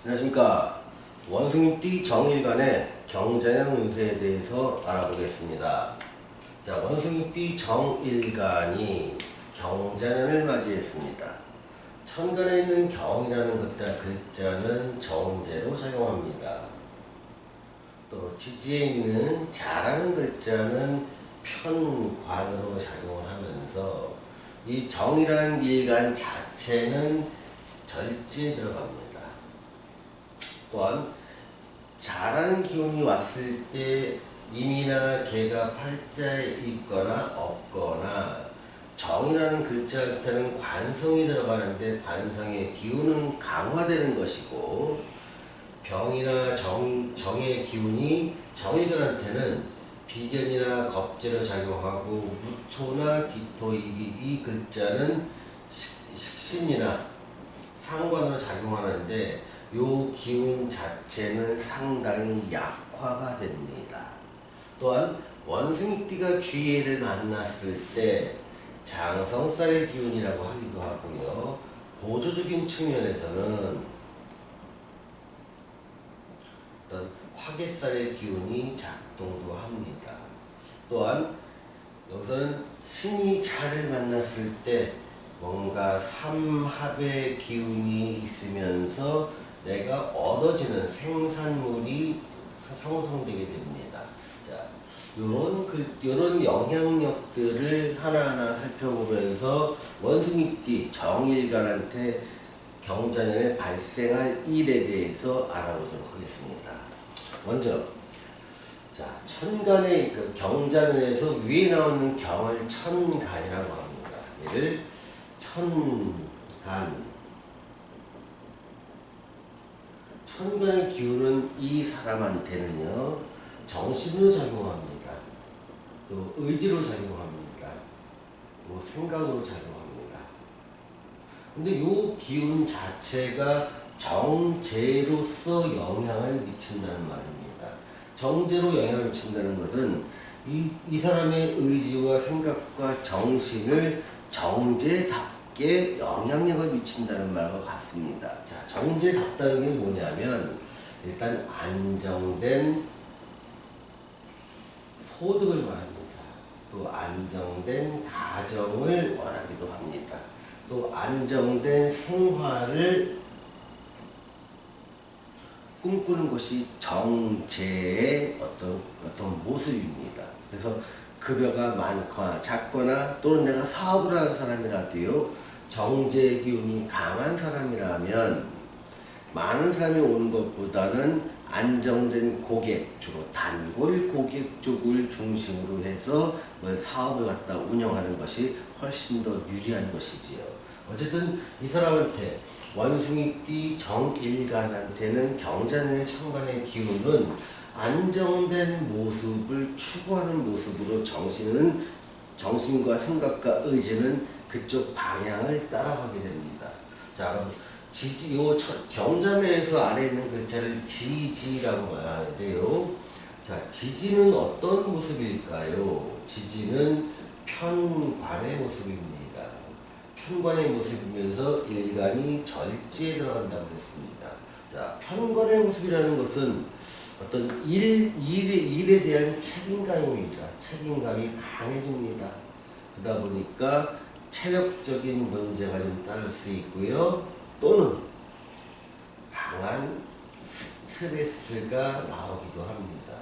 안녕하십니까. 원숭이띠 정일간의 경자년 운세에 대해서 알아보겠습니다. 자, 원숭이띠 정일간이 경자년을 맞이했습니다. 천간에 있는 경이라는 글자는 정제로 작용합니다. 또 지지에 있는 자라는 글자는 편관으로 작용을 하면서 이 정이라는 일간 자체는 절지에 들어갑니다. 또한 자라는 기운이 왔을 때 임이나 개가 팔자에 있거나 없거나 정이라는 글자한테는 관성이 들어가는데 관성의 기운은 강화되는 것이고 병이나 정의 기운이 정의들한테는 비견이나 겁재로 작용하고 무토나 기토 이 글자는 식신이나 상관으로 작용하는데 요 기운 자체는 상당히 약화가 됩니다. 또한 원숭이띠가 쥐해를 만났을 때 장성살의 기운이라고 하기도 하고요. 보조적인 측면에서는 어떤 화개살의 기운이 작동도 합니다. 또한 여기서는 신이 자를 만났을 때 뭔가 삼합의 기운이 있으면서 내가 얻어지는 생산물이 형성되게 됩니다. 자, 요런 영향력들을 하나하나 살펴보면서 원숭이띠 정일간한테 경자년에 발생할 일에 대해서 알아보도록 하겠습니다. 먼저, 자, 천간의 경자년에서 위에 나오는 경을 천간이라고 합니다. 얘를 천간의 기운은 이 사람한테는요, 정신으로 작용합니다. 또 의지로 작용합니다. 또 생각으로 작용합니다. 근데 이 기운 자체가 정제로서 영향을 미친다는 말입니다. 정제로 영향을 미친다는 것은 이 사람의 의지와 생각과 정신을 정제답게 영향력을 미친다는 말과 같습니다. 자, 정제답다는 게 뭐냐면 일단 안정된 소득을 말합니다. 또 안정된 가정을 원하기도 합니다. 또 안정된 생활을 꿈꾸는 것이 정제의 어떤 모습입니다. 그래서 급여가 많거나 작거나 또는 내가 사업을 하는 사람이라도요, 정제의 기운이 강한 사람이라면 많은 사람이 오는 것보다는 안정된 고객, 주로 단골 고객 쪽을 중심으로 해서 사업을 갖다 운영하는 것이 훨씬 더 유리한 것이지요. 어쨌든 이 사람한테 원숭이띠 정일간한테는 경자년의 천간의 기운은 안정된 모습을 추구하는 모습으로 정신과 생각과 의지는 그쪽 방향을 따라가게 됩니다. 자, 그럼 경자년에서 아래에 있는 글자를 지지라고 말하는데요. 자, 지지는 어떤 모습일까요? 지지는 편관의 모습입니다. 편관의 모습이면서 일간이 절지에 들어간다고 했습니다. 자, 편관의 모습이라는 것은 어떤 일에 대한 책임감입니다. 책임감이 강해집니다. 그러다 보니까 체력적인 문제가 좀 따를 수 있고요. 또는 강한 스트레스가 나오기도 합니다.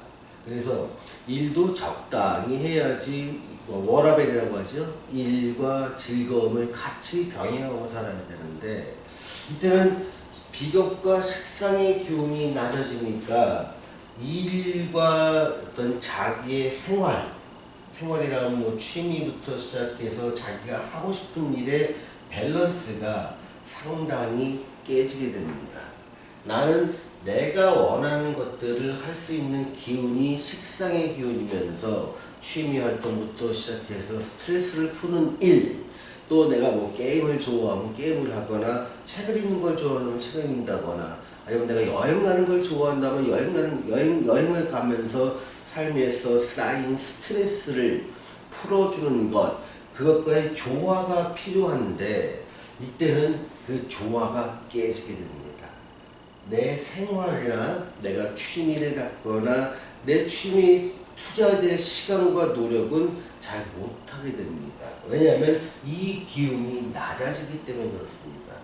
그래서 일도 적당히 해야지, 워라밸이라고 하죠. 일과 즐거움을 같이 병행하고 살아야 되는데 이때는 비겁과 식상의 기운이 낮아지니까 일과 어떤 자기의 생활이라면 뭐 취미부터 시작해서 자기가 하고 싶은 일의 밸런스가 상당히 깨지게 됩니다. 나는 내가 원하는 것들을 할 수 있는 기운이 식상의 기운이면서 취미 활동부터 시작해서 스트레스를 푸는 일, 또 내가 뭐 게임을 좋아하면 게임을 하거나 책을 읽는 걸 좋아하면 책을 읽는다거나 아니면 내가 여행 가는 걸 좋아한다면 여행을 가면서 삶에서 쌓인 스트레스를 풀어주는 것, 그것과의 조화가 필요한데 이때는 그 조화가 깨지게 됩니다. 내 생활이나 내가 취미를 갖거나 내 취미 투자될 시간과 노력은 잘 못하게 됩니다. 왜냐하면 이 기운이 낮아지기 때문에 그렇습니다.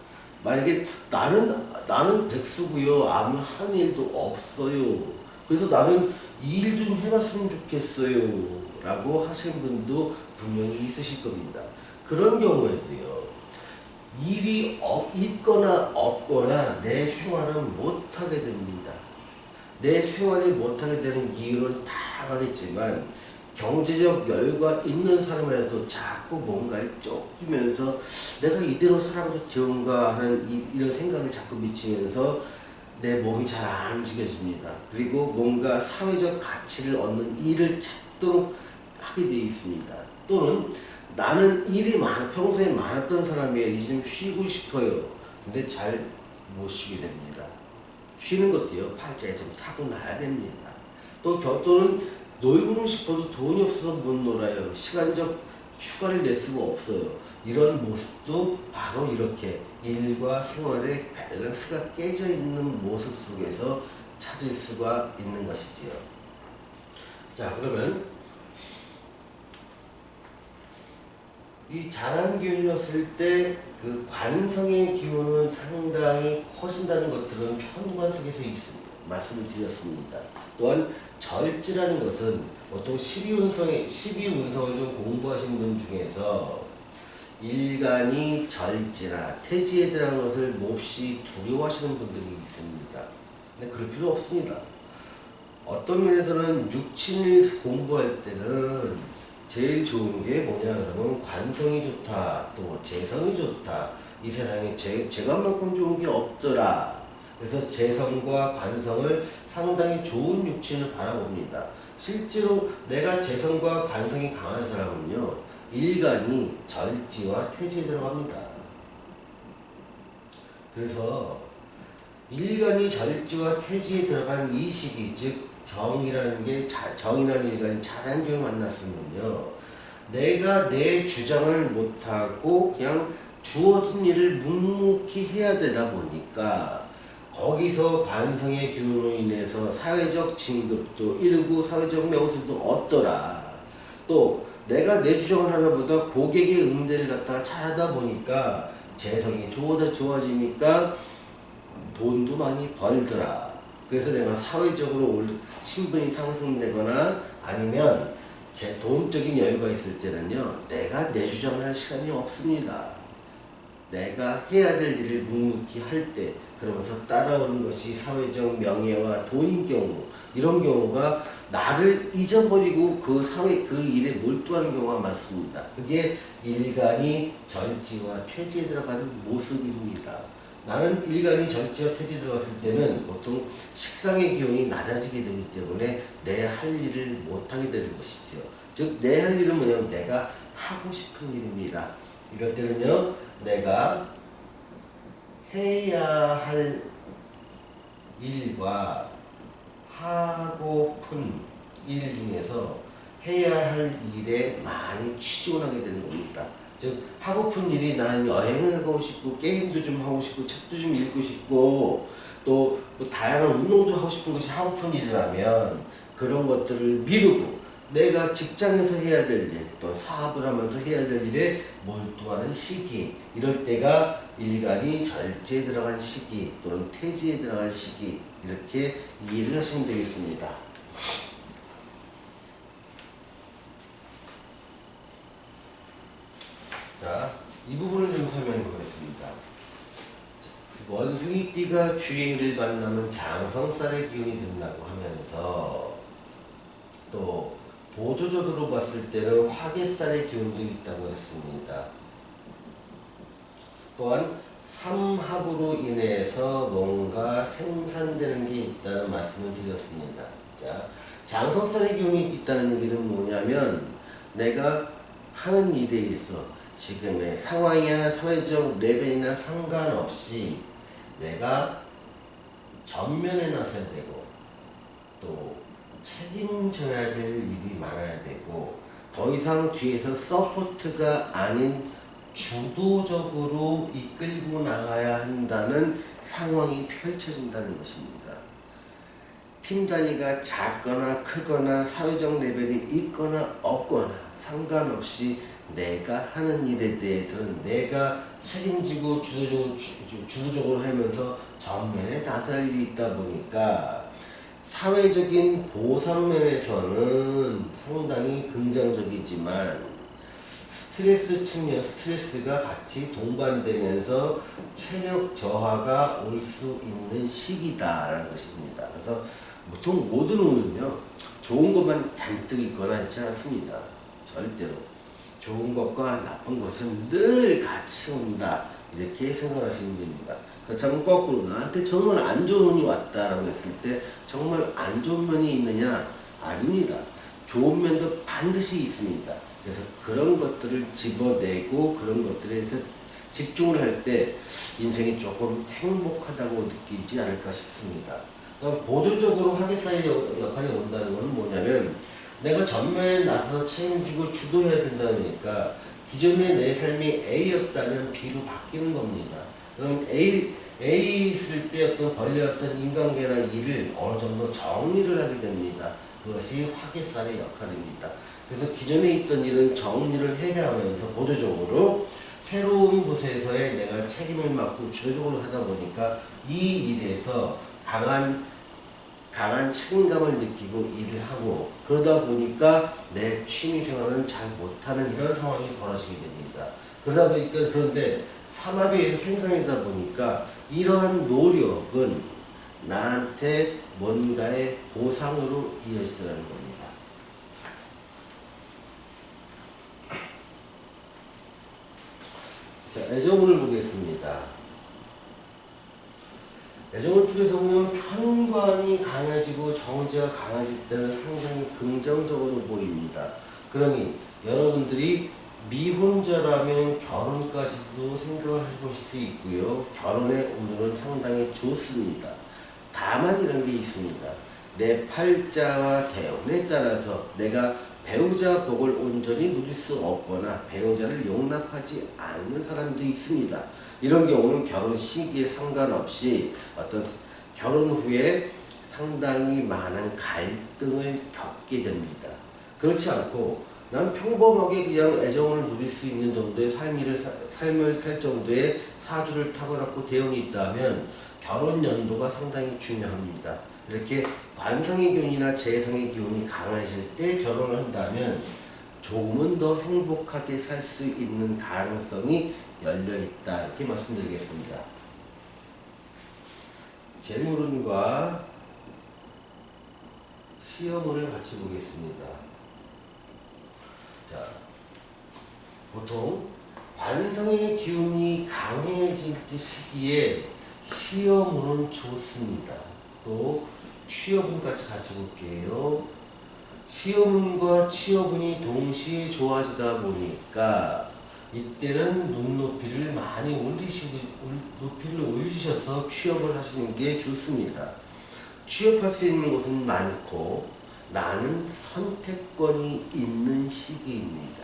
만약에 나는 백수고요. 아무 한 일도 없어요. 그래서 나는 이 일 좀 해봤으면 좋겠어요. 라고 하시는 분도 분명히 있으실 겁니다. 그런 경우에도요. 일이 있거나 없거나 내 생활은 못하게 됩니다. 내 생활을 못하게 되는 이유는 다양하겠지만 경제적 여유가 있는 사람이라도 자꾸 뭔가에 쫓기면서 내가 이대로 살아도 좋은가 하는 이런 생각이 자꾸 미치면서 내 몸이 잘 안 움직여집니다. 그리고 뭔가 사회적 가치를 얻는 일을 찾도록 하게 되어 있습니다. 또는 나는 일이 평소에 많았던 사람이에요. 이제 좀 쉬고 싶어요. 근데 잘 못 쉬게 됩니다. 쉬는 것도요, 팔자에 좀 타고나야 됩니다. 또는 놀고는 싶어도 돈이 없어서 못 놀아요. 시간적 휴가를 낼 수가 없어요. 이런 모습도 바로 이렇게 일과 생활의 밸런스가 깨져 있는 모습 속에서 찾을 수가 있는 것이지요. 자, 그러면 이 자란 기운이었을 때 그 관성의 기운은 상당히 커진다는 것들은 편관석에서 말씀을 드렸습니다. 또한 절지라는 것은 보통 12운성을 좀 공부하신 분 중에서 일간이 절지나 태지에 들어간 것을 몹시 두려워하시는 분들이 있습니다. 근데 그럴 필요 없습니다. 어떤 면에서는 육친을 공부할 때는 제일 좋은 게 뭐냐 그러면 관성이 좋다, 또 재성이 좋다. 이 세상에 재관만큼 좋은 게 없더라. 그래서 재성과 관성을 상당히 좋은 육친을 바라봅니다. 실제로 내가 재성과 관성이 강한 사람은요, 일간이 절지와 태지에 들어갑니다. 그래서 일간이 절지와 태지에 들어간 이 시기, 즉 정이라는 일간이 자란 경우 만났으면요, 내가 내 주장을 못하고 그냥 주어진 일을 묵묵히 해야 되다 보니까 거기서 관성의 기운으로 인해서 사회적 진급도 이루고 사회적 명성도 얻더라. 또 내가 내 주장을 하다 보다 고객의 응대를 갖다가 잘하다 보니까 재성이 좋아지니까 돈도 많이 벌더라. 그래서 내가 사회적으로 신분이 상승되거나 아니면 제 돈적인 여유가 있을 때는요, 내가 내 주장을 할 시간이 없습니다. 내가 해야 될 일을 묵묵히 할 때, 그러면서 따라오는 것이 사회적 명예와 돈인 경우, 이런 경우가 나를 잊어버리고 그 일에 몰두하는 경우가 많습니다. 그게 일간이 절지와 퇴지에 들어가는 모습입니다. 나는 일간이 절지와 퇴지에 들어갔을 때는 보통 식상의 기운이 낮아지게 되기 때문에 내 할 일을 못하게 되는 것이죠. 즉, 내 할 일은 뭐냐면 내가 하고 싶은 일입니다. 이럴 때는요, 내가 해야 할 일과 하고픈 일 중에서 해야 할 일에 많이 치중을 하게 되는 겁니다. 즉, 하고픈 일이 나는 여행을 가고 싶고 게임도 좀 하고 싶고 책도 좀 읽고 싶고 또 뭐 다양한 운동도 하고 싶은 것이 하고픈 일이라면 그런 것들을 미루고 내가 직장에서 해야 될 일, 또 사업을 하면서 해야 될 일에 몰두하는 시기, 이럴 때가 일간이 절지에 들어간 시기 또는 태지에 들어간 시기, 이렇게 이해를 하시면 되겠습니다. 자, 이 부분을 좀 설명해 보겠습니다. 원숭이띠가 주의를 만나면 장성살의 기운이 된다고 하면서 또 보조적으로 봤을 때는 화개살의 기운도 있다고 했습니다. 또한 삼합으로 인해서 뭔가 생산되는 게 있다는 말씀을 드렸습니다. 자, 장성살의 기운이 있다는 얘기는 뭐냐면 내가 하는 일에 있어 지금의 상황이나 사회적 레벨이나 상관없이 내가 전면에 나서야 되고 또 책임져야 될 일이 많아야 되고 더 이상 뒤에서 서포트가 아닌 주도적으로 이끌고 나가야 한다는 상황이 펼쳐진다는 것입니다. 팀 단위가 작거나 크거나 사회적 레벨이 있거나 없거나 상관없이 내가 하는 일에 대해서는 내가 책임지고 주도적으로 하면서 전면에 나설 일이 있다 보니까 사회적인 보상 면에서는 상당히 긍정적이지만 스트레스 측면, 스트레스가 같이 동반되면서 체력 저하가 올 수 있는 시기다라는 것입니다. 그래서 보통 모든 운은요, 좋은 것만 잔뜩 있거나 있지 않습니다. 절대로. 좋은 것과 나쁜 것은 늘 같이 온다. 이렇게 생각하시면 됩니다. 그렇다면 거꾸로 나한테 정말 안 좋은 운이 왔다라고 했을 때 정말 안 좋은 면이 있느냐? 아닙니다. 좋은 면도 반드시 있습니다. 그래서 그런 것들을 집어내고 그런 것들에 대해서 집중을 할 때 인생이 조금 행복하다고 느끼지 않을까 싶습니다. 보조적으로 하객사의 역할이 온다는 것은 뭐냐면 내가 전면에 나서서 책임지고 주도해야 된다 보니까 기존의 내 삶이 A였다면 B로 바뀌는 겁니다. 그럼 A 있을 때 어떤 벌려왔던 인간관계나 일을 어느 정도 정리를 하게 됩니다. 그것이 화개살의 역할입니다. 그래서 기존에 있던 일은 정리를 해가면서 보조적으로 새로운 곳에서의 내가 책임을 맡고 주도적으로 하다 보니까 이 일에서 강한 책임감을 느끼고 일을 하고 그러다 보니까 내 취미 생활은 잘 못하는 이런 상황이 벌어지게 됩니다. 그러다 보니까 그런데 삼합에 의해서 생산이다 보니까 이러한 노력은 나한테 뭔가의 보상으로 이어지더라는 겁니다. 자, 애정운을 보겠습니다. 애정운 쪽에서 보면 편관이 강해지고 정제가 강해질 때는 상당히 긍정적으로 보입니다. 그러니 여러분들이 미혼자라면 결혼까지도 생각을 해보실 수 있고요. 결혼의 운은 상당히 좋습니다. 다만 이런 게 있습니다. 내 팔자와 대운에 따라서 내가 배우자 복을 온전히 누릴 수 없거나 배우자를 용납하지 않는 사람도 있습니다. 이런 경우는 결혼 시기에 상관없이 어떤 결혼 후에 상당히 많은 갈등을 겪게 됩니다. 그렇지 않고 난 평범하게 그냥 애정을 누릴 수 있는 정도의 삶을 살 정도의 사주를 타고났고 대운이 있다면 결혼 연도가 상당히 중요합니다. 이렇게 관성의 기운이나 재성의 기운이 강해질 때 결혼을 한다면 조금은 더 행복하게 살 수 있는 가능성이 열려있다 이렇게 말씀드리겠습니다. 재물운과 시험운을 같이 보겠습니다. 자, 보통 관성의 기운이 강해질 때 시기에 시험운은 좋습니다. 또 취업운까지 같이 볼게요. 시험운과 취업운이 동시에 좋아지다 보니까 이때는 눈높이를 많이 올리셔서 취업을 하시는 게 좋습니다. 취업할 수 있는 곳은 많고 나는 선택권이 있는 시기입니다.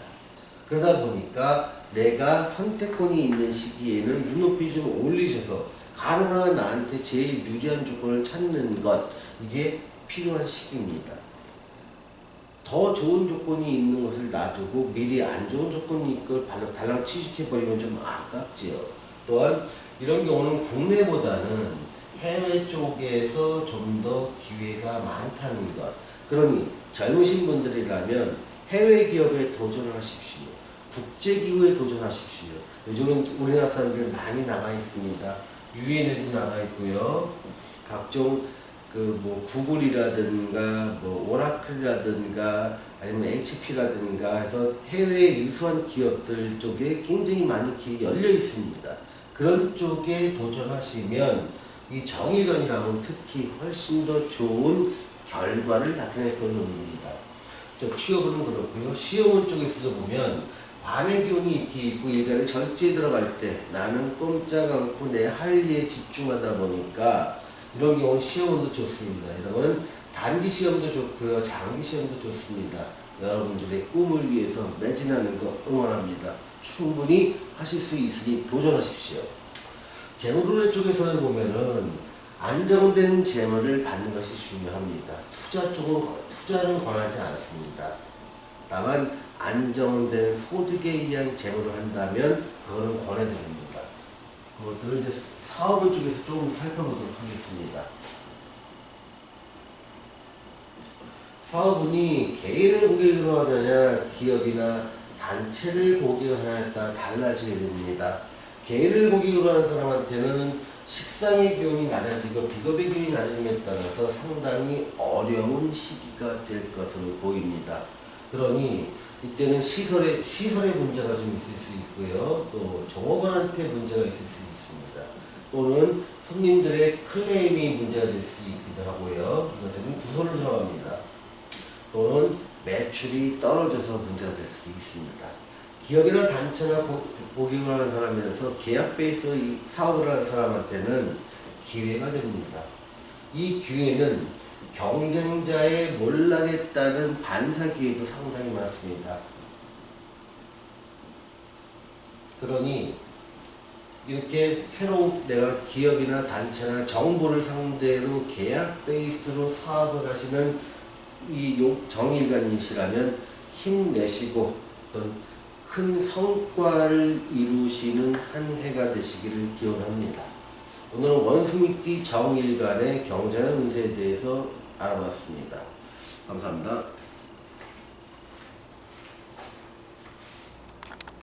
그러다 보니까 내가 선택권이 있는 시기에는 눈높이 좀 올리셔서 가능한 나한테 제일 유리한 조건을 찾는 것, 이게 필요한 시기입니다. 더 좋은 조건이 있는 것을 놔두고 미리 안 좋은 조건이 있걸 달랑 취직해버리면 좀 아깝지요. 또한 이런 경우는 국내보다는 해외 쪽에서 좀 더 기회가 많다는 것. 그러니 젊으신 분들이라면 해외 기업에 도전하십시오. 국제기구에 도전하십시오. 요즘은 우리나라 사람들 많이 나가 있습니다. 유엔에도 나가 있고요. 각종 구글이라든가 오라클이라든가 아니면 HP라든가 해서 해외 유수한 기업들 쪽에 굉장히 많이 길이 열려 있습니다. 그런 쪽에 도전하시면 이 정일관이라면 특히 훨씬 더 좋은 결과를 나타낼 겁니다. 취업은 그렇고요. 시험원 쪽에서도 보면 관의 기운이 이렇게 있고 일간에 절제에 들어갈 때 나는 꼼짝 않고 내 할 일에 집중하다 보니까 이런 경우는 시험도 좋습니다. 이런 거는 단기 시험도 좋고요. 장기 시험도 좋습니다. 여러분들의 꿈을 위해서 매진하는 거 응원합니다. 충분히 하실 수 있으니 도전하십시오. 재물운의 쪽에서 보면은 안정된 재물을 받는 것이 중요합니다. 투자는 권하지 않습니다. 다만 안정된 소득에 의한 재물을 한다면 그거는 권해드립니다. 그것들은 이제 사업을 쪽에서 조금 살펴보도록 하겠습니다. 사업운이 개인을 고객으로 하느냐 기업이나 단체를 고객으로 하느냐에 따라 달라지게 됩니다. 개인을 고객으로 하는 사람한테는 식상의 기운이 낮아지고 비겁의 기운이 낮아짐에 따라서 상당히 어려운 시기가 될 것으로 보입니다. 그러니 이때는 시설의 문제가 좀 있을 수 있고요. 또 종업원한테 문제가 있을 수 있습니다. 또는 손님들의 클레임이 문제가 될 수 있기도 하고요. 이것들은 구설로 들어갑니다. 또는 매출이 떨어져서 문제가 될 수 있습니다. 기업이나 단체나 고객을 하는 사람이라서 계약 베이스로 이 사업을 하는 사람한테는 기회가 됩니다. 이 기회는 경쟁자의 몰락에 따른 반사 기회도 상당히 많습니다. 그러니 이렇게 새로 내가 기업이나 단체나 정부를 상대로 계약 베이스로 사업을 하시는 이 정일관이시라면 힘내시고 어떤 큰 성과를 이루시는 한 해가 되시기를 기원합니다. 오늘은 원수미띠 정일관의 경제運세에 대해서 알아봤습니다. 감사합니다.